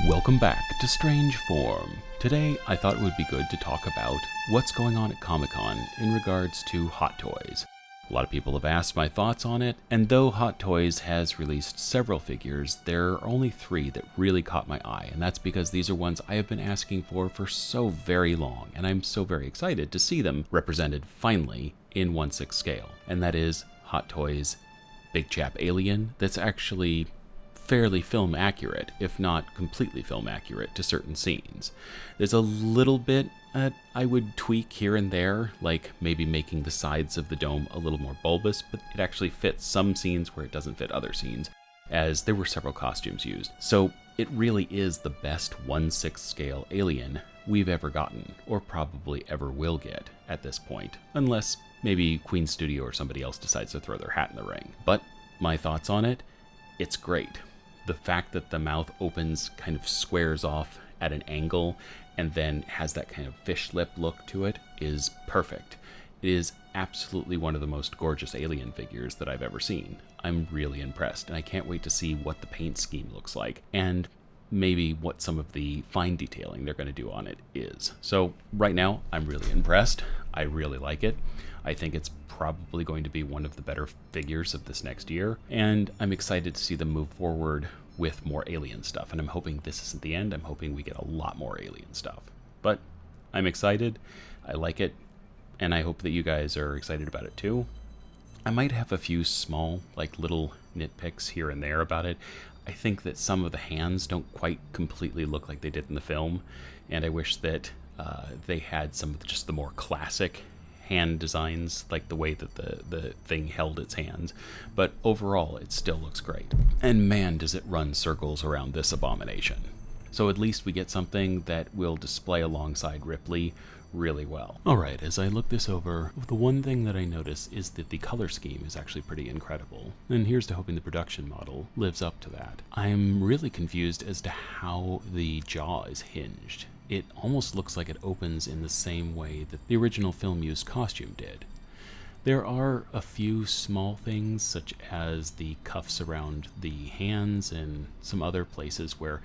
Welcome back to Strange Form. Today I thought it would be good to talk about what's going on at Comic-Con in regards to Hot Toys. A lot of people have asked my thoughts on it, and though Hot Toys has released several figures, there are only 3 that really caught my eye, and that's because these are ones I have been asking for so very long, and I'm so very excited to see them represented finally in 1/6 scale, and that is Hot Toys Big Chap Alien that's actually fairly film accurate, if not completely film accurate to certain scenes. There's a little bit I would tweak here and there, like maybe making the sides of the dome a little more bulbous, but it actually fits some scenes where it doesn't fit other scenes, as there were several costumes used. So it really is the best 1/6 scale Alien we've ever gotten, or probably ever will get at this point, unless maybe Queen Studio or somebody else decides to throw their hat in the ring. But my thoughts on it, it's great. The fact that the mouth opens, kind of squares off at an angle, and then has that kind of fish lip look to it is perfect. It is absolutely one of the most gorgeous Alien figures that I've ever seen. I'm really impressed, and I can't wait to see what the paint scheme looks like, and maybe what some of the fine detailing they're going to do on it is. So right now, I'm really impressed. I really like it. I think it's probably going to be one of the better figures of this next year, and I'm excited to see them move forward with more Alien stuff, and I'm hoping this isn't the end. I'm hoping we get a lot more Alien stuff. But I'm excited, I like it, and I hope that you guys are excited about it too. I might have a few small, like little nitpicks here and there about it. I think that some of the hands don't quite completely look like they did in the film, and I wish that they had some of just the more classic hand designs, like the way that the thing held its hands. But overall, it still looks great. And man, does it run circles around this abomination. So at least we get something that will display alongside Ripley really well. Alright, as I look this over, the one thing that I notice is that the color scheme is actually pretty incredible. And here's to hoping the production model lives up to that. I'm really confused as to how the jaw is hinged. It almost looks like it opens in the same way that the original film used costume did. There are a few small things, such as the cuffs around the hands and some other places where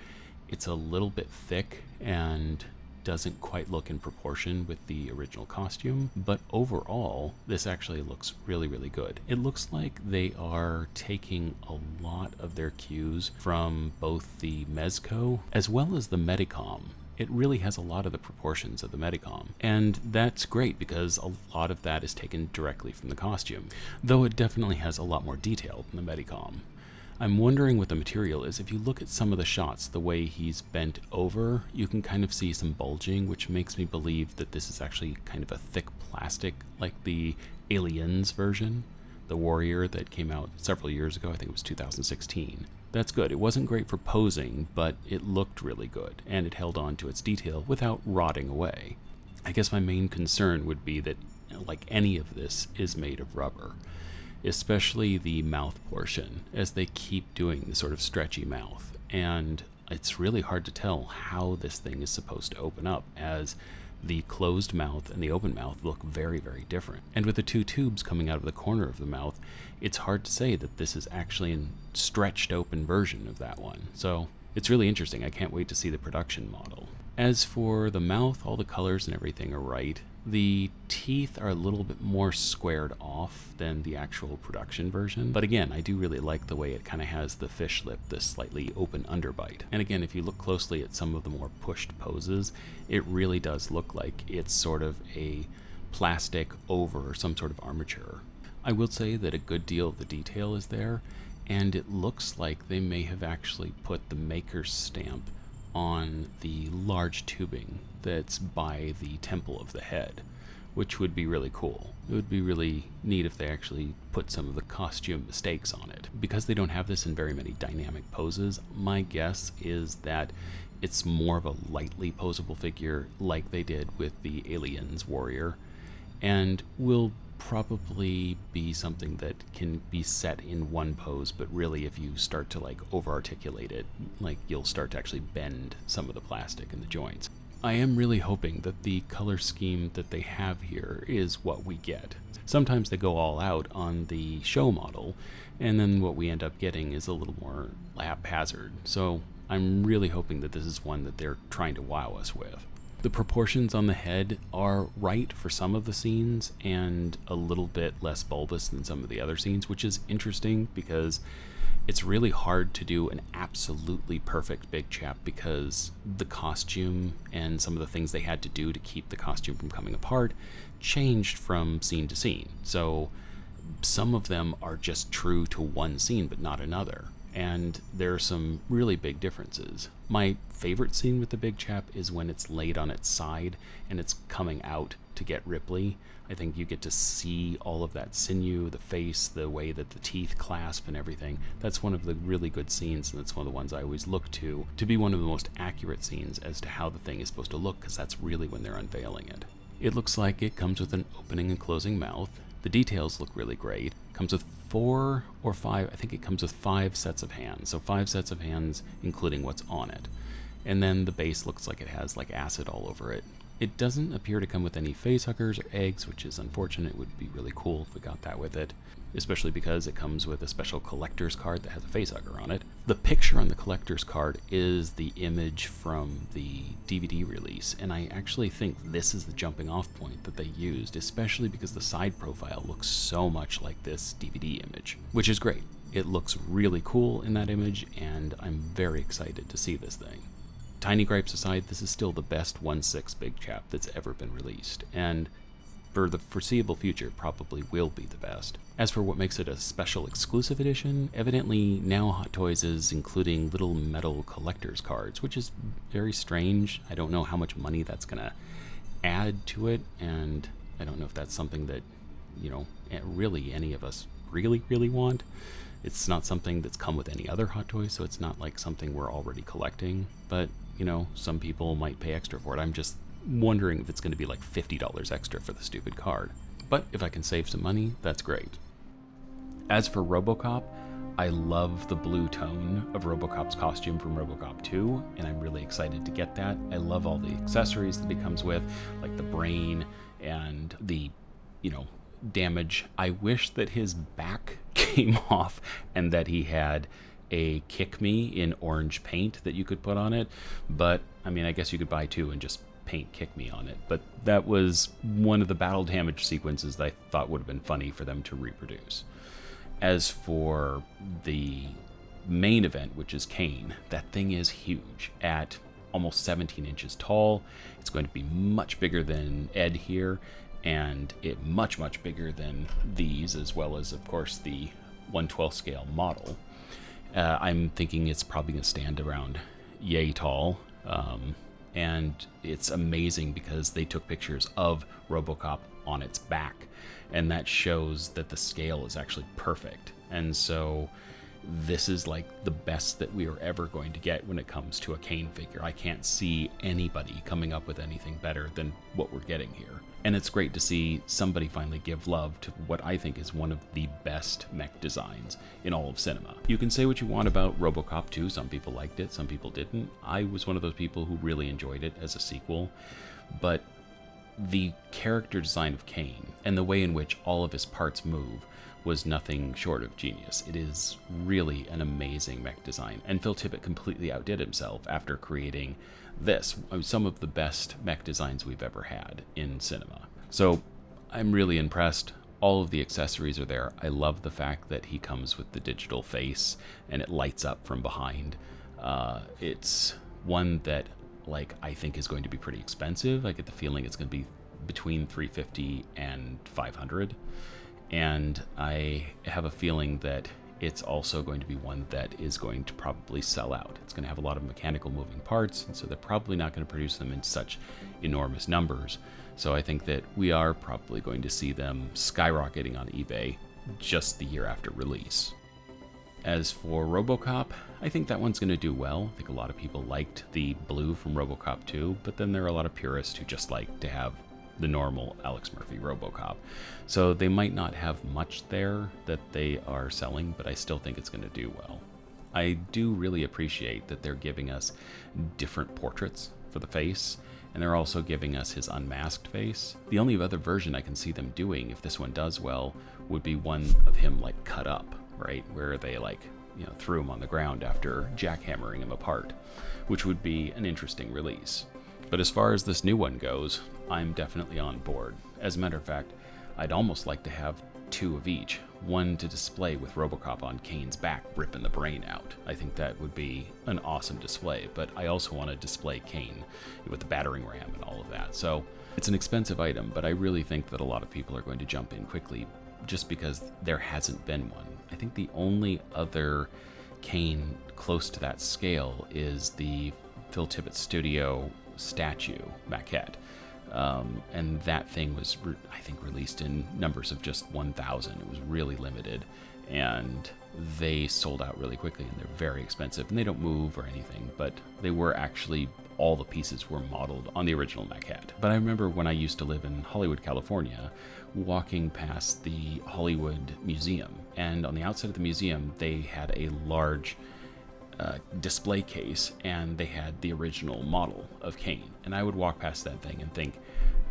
it's a little bit thick and doesn't quite look in proportion with the original costume, but overall, this actually looks really, really good. It looks like they are taking a lot of their cues from both the Mezco as well as the Medicom. It really has a lot of the proportions of the Medicom, and that's great because a lot of that is taken directly from the costume, though it definitely has a lot more detail than the Medicom. I'm wondering what the material is. If you look at some of the shots, the way he's bent over, you can kind of see some bulging, which makes me believe that this is actually kind of a thick plastic, like the Aliens version, the Warrior that came out several years ago. I think it was 2016. That's good. It wasn't great for posing, but it looked really good, and it held on to its detail without rotting away. I guess my main concern would be that, like any of this, is made of rubber, especially the mouth portion, as they keep doing the sort of stretchy mouth, and it's really hard to tell how this thing is supposed to open up, as the closed mouth and the open mouth look very, very different. And with the 2 tubes coming out of the corner of the mouth, it's hard to say that this is actually a stretched open version of that one. So it's really interesting. I can't wait to see the production model. As for the mouth, all the colors and everything are right. The teeth are a little bit more squared off than the actual production version. But again, I do really like the way it kind of has the fish lip, this slightly open underbite. And again, if you look closely at some of the more pushed poses, it really does look like it's sort of a plastic over some sort of armature. I will say that a good deal of the detail is there, and it looks like they may have actually put the maker's stamp on the large tubing that's by the temple of the head, which would be really cool. It would be really neat if they actually put some of the costume mistakes on it. Because they don't have this in very many dynamic poses, my guess is that it's more of a lightly posable figure like they did with the Aliens Warrior, and will probably be something that can be set in one pose, but really if you start to like over-articulate it, like you'll start to actually bend some of the plastic in the joints. I am really hoping that the color scheme that they have here is what we get. Sometimes they go all out on the show model, and then what we end up getting is a little more haphazard. So I'm really hoping that this is one that they're trying to wow us with. The proportions on the head are right for some of the scenes and a little bit less bulbous than some of the other scenes, which is interesting because it's really hard to do an absolutely perfect Big Chap because the costume and some of the things they had to do to keep the costume from coming apart changed from scene to scene. So some of them are just true to one scene but not another. And there are some really big differences. My favorite scene with the Big Chap is when it's laid on its side and it's coming out to get Ripley. I think you get to see all of that sinew, the face, the way that the teeth clasp and everything. That's one of the really good scenes, and that's one of the ones I always look to be one of the most accurate scenes as to how the thing is supposed to look, because that's really when they're unveiling it. It looks like it comes with an opening and closing mouth. The details look really great. Comes with 4 or 5, I think it comes with 5 sets of hands. So 5 sets of hands, including what's on it. And then the base looks like it has like acid all over it. It doesn't appear to come with any face huggers or eggs, which is unfortunate. It would be really cool if we got that with it, especially because it comes with a special collector's card that has a face hugger on it. The picture on the collector's card is the image from the DVD release, and I actually think this is the jumping off point that they used, especially because the side profile looks so much like this DVD image, which is great. It looks really cool in that image, and I'm very excited to see this thing. Tiny gripes aside, this is still the best 1/6 Big Chap that's ever been released, and for the foreseeable future probably will be the best. As for what makes it a special exclusive edition, evidently now Hot Toys is including little metal collector's cards, which is very strange. I don't know how much money that's gonna add to it, and I don't know if that's something that, you know, really any of us really want. It's not something that's come with any other Hot Toys, so it's not like something we're already collecting, but you know, some people might pay extra for it. I'm just wondering if it's going to be like $50 extra for the stupid card. But if I can save some money, that's great. As for Robocop, I love the blue tone of Robocop's costume from Robocop 2, and I'm really excited to get that. I love all the accessories that he comes with, like the brain and the, you know, damage. I wish that his back came off and that he had a Kick Me in orange paint that you could put on it, but I mean, I guess you could buy 2 and just paint Kick Me on it. But that was one of the battle damage sequences that I thought would have been funny for them to reproduce. As for the main event, which is Cain, that thing is huge at almost 17 inches tall. It's going to be much bigger than Ed here, and it much bigger than these, as well as of course the 1/12 scale model. I'm thinking it's probably going to stand around yay tall, and it's amazing because they took pictures of Robocop on its back, and that shows that the scale is actually perfect. And so this is like the best that we are ever going to get when it comes to a Cain figure. I can't see anybody coming up with anything better than what we're getting here. And it's great to see somebody finally give love to what I think is one of the best mech designs in all of cinema. You can say what you want about Robocop 2. Some people liked it, some people didn't. I was one of those people who really enjoyed it as a sequel. But the character design of Cain and the way in which all of his parts move was nothing short of genius. It is really an amazing mech design, and Phil Tippett completely outdid himself after creating this, some of the best mech designs we've ever had in cinema. So I'm really impressed. All of the accessories are there. I love the fact that he comes with the digital face and it lights up from behind. It's one that, like, I think is going to be pretty expensive. I get the feeling it's going to be between $350 and $500. And I have a feeling that it's also going to be one that is going to probably sell out. It's going to have a lot of mechanical moving parts, and so they're probably not going to produce them in such enormous numbers. So I think that we are probably going to see them skyrocketing on eBay just the year after release. As for Robocop, I think that one's going to do well. I think a lot of people liked the blue from Robocop 2, but then there are a lot of purists who just like to have the normal Alex Murphy Robocop. So they might not have much there that they are selling, but I still think it's going to do well. I do really appreciate that they're giving us different portraits for the face, and they're also giving us his unmasked face. The only other version I can see them doing, if this one does well, would be one of him like cut up, right? Where they like threw him on the ground after jackhammering him apart, which would be an interesting release. But as far as this new one goes, I'm definitely on board. As a matter of fact, I'd almost like to have 2 of each, one to display with Robocop on Kane's back ripping the brain out. I think that would be an awesome display, but I also want to display Kane with the battering ram and all of that. So it's an expensive item, but I really think that a lot of people are going to jump in quickly just because there hasn't been one. I think the only other Kane close to that scale is the Phil Tippett Studio statue maquette. And that thing was, I think, released in numbers of just 1,000. It was really limited, and they sold out really quickly, and they're very expensive, and they don't move or anything, but they were actually, all the pieces were modeled on the original maquette. But I remember when I used to live in Hollywood, California, walking past the Hollywood Museum, and on the outside of the museum, they had a large display case, and they had the original model of Kane. And I would walk past that thing and think,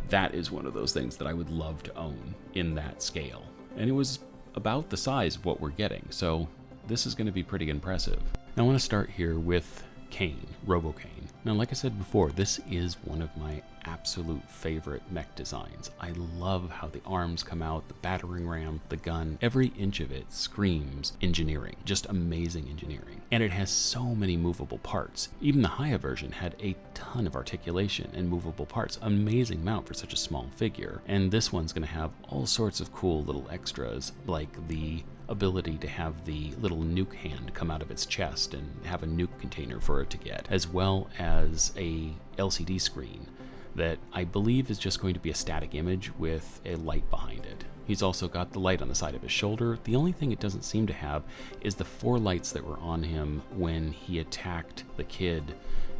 that is one of those things that I would love to own in that scale. And it was about the size of what we're getting, so this is going to be pretty impressive. Now I want to start here with Kane, RoboCAIN. Now, like I said before, this is one of my absolute favorite mech designs. I love how the arms come out, the battering ram, the gun, every inch of it screams engineering, just amazing engineering. And it has so many movable parts. Even the Haya version had a ton of articulation and movable parts, amazing mount for such a small figure. And this one's gonna have all sorts of cool little extras, like the ability to have the little nuke hand come out of its chest and have a nuke container for it to get, as well as a LCD screen that I believe is just going to be a static image with a light behind it. He's also got the light on the side of his shoulder. The only thing it doesn't seem to have is the 4 lights that were on him when he attacked the kid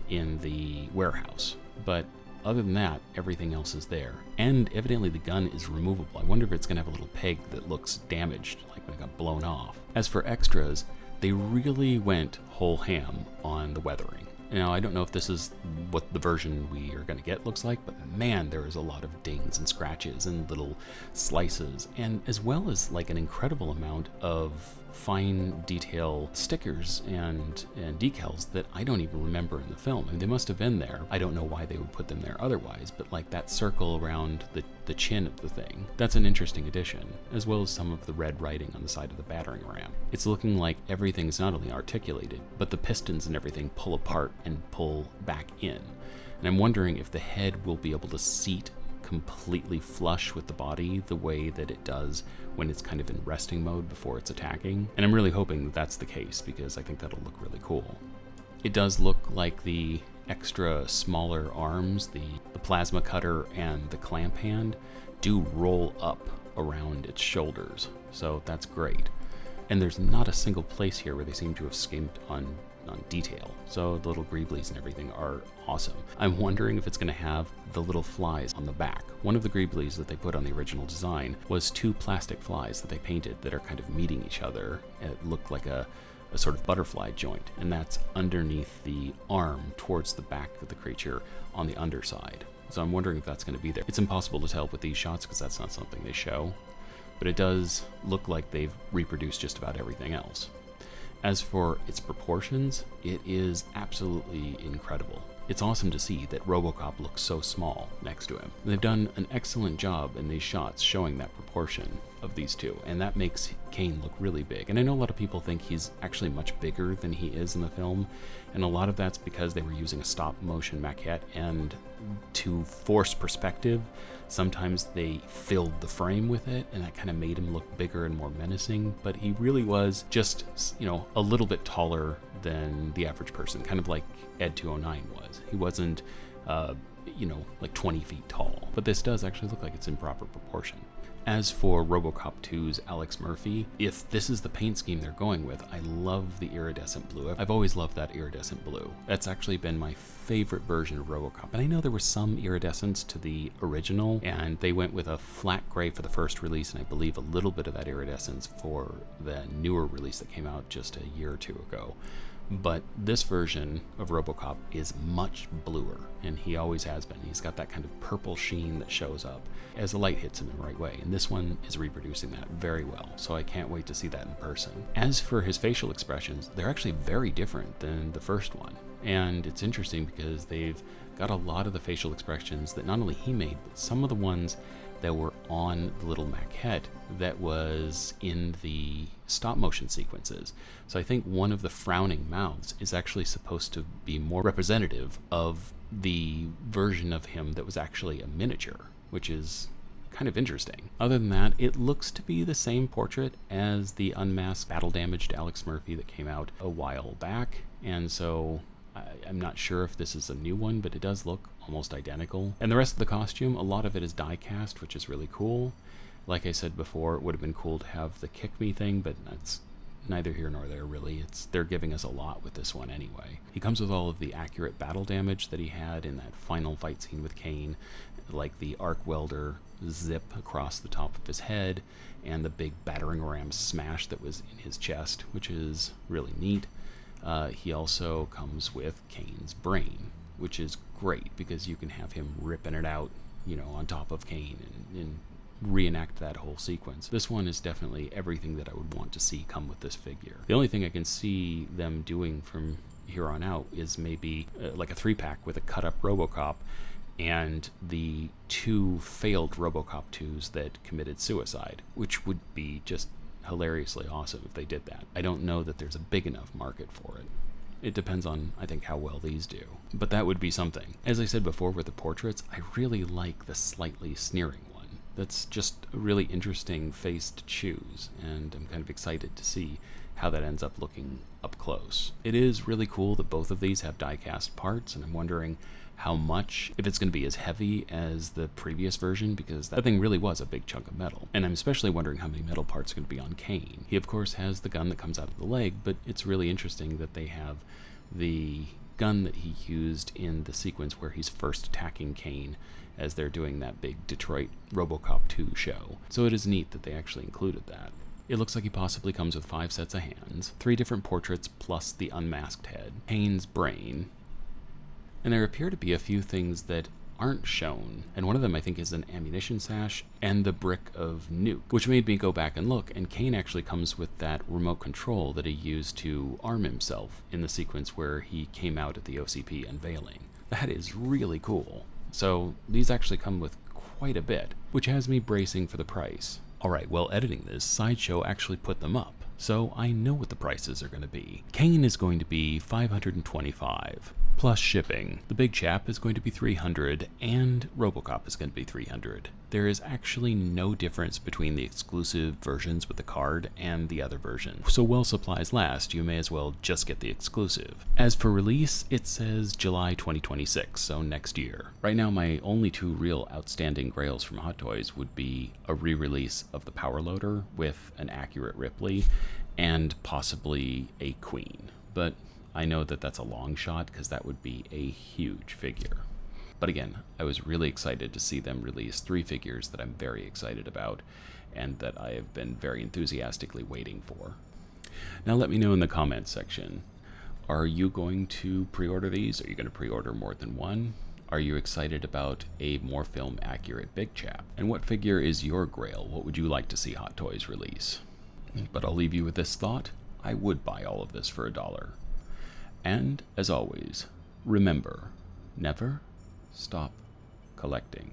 in the warehouse. But other than that, everything else is there. And evidently the gun is removable. I wonder if it's gonna have a little peg that looks damaged, like when it got blown off. As for extras, they really went whole ham on the weathering. Now, I don't know if this is what the version we are going to get looks like, but man, there is a lot of dings and scratches and little slices, and as well as like an incredible amount of fine detail stickers and decals that I don't even remember in the film. I mean, they must have been there. I don't know why they would put them there otherwise, but like that circle around the chin of the thing, that's an interesting addition, as well as some of the red writing on the side of the battering ram. It's looking like everything's not only articulated, but the pistons and everything pull apart and pull back in. And I'm wondering if the head will be able to seat completely flush with the body the way that it does when it's kind of in resting mode before it's attacking. And I'm really hoping that that's the case, because I think that'll look really cool. It does look like the extra smaller arms, the plasma cutter and the clamp hand, do roll up around its shoulders, so that's great. And there's not a single place here where they seem to have skimped on detail, so the little greeblies and everything are awesome. I'm wondering if it's going to have the little flies on the back. One of the greeblies that they put on the original design was 2 plastic flies that they painted that are kind of meeting each other. It looked like a sort of butterfly joint, and that's underneath the arm towards the back of the creature on the underside. So I'm wondering if that's going to be there. It's impossible to tell with these shots because that's not something they show, but it does look like they've reproduced just about everything else. As for its proportions, it is absolutely incredible. It's awesome to see that Robocop looks so small next to him. They've done an excellent job in these shots showing that proportion of these two, and that makes Kane look really big. And I know a lot of people think he's actually much bigger than he is in the film, and a lot of that's because they were using a stop motion maquette, and to force perspective, sometimes they filled the frame with it, and that kind of made him look bigger and more menacing. But he really was just, a little bit taller than the average person, kind of like Ed 209 was. He wasn't, like 20 feet tall. But this does actually look like it's in proper proportion. As for Robocop 2's Alex Murphy, if this is the paint scheme they're going with, I love the iridescent blue. I've always loved that iridescent blue. That's actually been my favorite version of Robocop. And I know there was some iridescence to the original, and they went with a flat gray for the first release, and I believe a little bit of that iridescence for the newer release that came out just a year or two ago. But this version of RoboCop is much bluer, and he always has been. He's got that kind of purple sheen that shows up as the light hits him in the right way, and this one is reproducing that very well, so I can't wait to see that in person. As for his facial expressions, they're actually very different than the first one, and it's interesting because they've got a lot of the facial expressions that not only he made, but some of the ones that were on the little maquette that was in the stop motion sequences. So I think one of the frowning mouths is actually supposed to be more representative of the version of him that was actually a miniature, which is kind of interesting. Other than that, it looks to be the same portrait as the unmasked battle-damaged Alex Murphy that came out a while back, and so I'm not sure if this is a new one, but it does look almost identical. And the rest of the costume, a lot of it is die cast, which is really cool. Like I said before, it would have been cool to have the kick me thing, but that's neither here nor there really. They're giving us a lot with this one anyway. He comes with all of the accurate battle damage that he had in that final fight scene with Cain, like the arc welder zip across the top of his head and the big battering ram smash that was in his chest, which is really neat. He also comes with Cain's brain, which is great because you can have him ripping it out, on top of Cain and reenact that whole sequence. This one is definitely everything that I would want to see come with this figure. The only thing I can see them doing from here on out is maybe like a 3-pack with a cut-up RoboCop and the 2 failed Robocop 2s that committed suicide, which would be just hilariously awesome if they did that. I don't know that there's a big enough market for it. It depends on, I think, how well these do. But that would be something. As I said before with the portraits, I really like the slightly sneering one. That's just a really interesting face to choose, and I'm kind of excited to see how that ends up looking up close. It is really cool that both of these have die-cast parts, and I'm wondering how much, if it's going to be as heavy as the previous version, because that thing really was a big chunk of metal. And I'm especially wondering how many metal parts are going to be on Cain. He of course has the gun that comes out of the leg, but it's really interesting that they have the gun that he used in the sequence where he's first attacking Cain as they're doing that big Detroit RoboCop 2 show. So it is neat that they actually included that. It looks like he possibly comes with 5 sets of hands, 3 different portraits plus the unmasked head, Cain's brain, and there appear to be a few things that aren't shown, and one of them I think is an ammunition sash and the brick of nuke, which made me go back and look, and Cain actually comes with that remote control that he used to arm himself in the sequence where he came out at the OCP unveiling. That is really cool. So these actually come with quite a bit, which has me bracing for the price. Alright, well, editing this, Sideshow actually put them up, so I know what the prices are going to be. Cain is going to be $525. Plus shipping. The Big Chap is going to be $300, and RoboCop is going to be $300. There is actually no difference between the exclusive versions with the card and the other version. So while supplies last, you may as well just get the exclusive. As for release, it says July 2026, so next year. Right now, my only 2 real outstanding grails from Hot Toys would be a re-release of the Power Loader with an accurate Ripley, and possibly a Queen. But I know that that's a long shot because that would be a huge figure. But again, I was really excited to see them release 3 figures that I'm very excited about and that I have been very enthusiastically waiting for. Now let me know in the comments section. Are you going to pre-order these? Are you going to pre-order more than one? Are you excited about a more film accurate Big Chap? And what figure is your grail? What would you like to see Hot Toys release? But I'll leave you with this thought. I would buy all of this for $1. And, as always, remember, never stop collecting.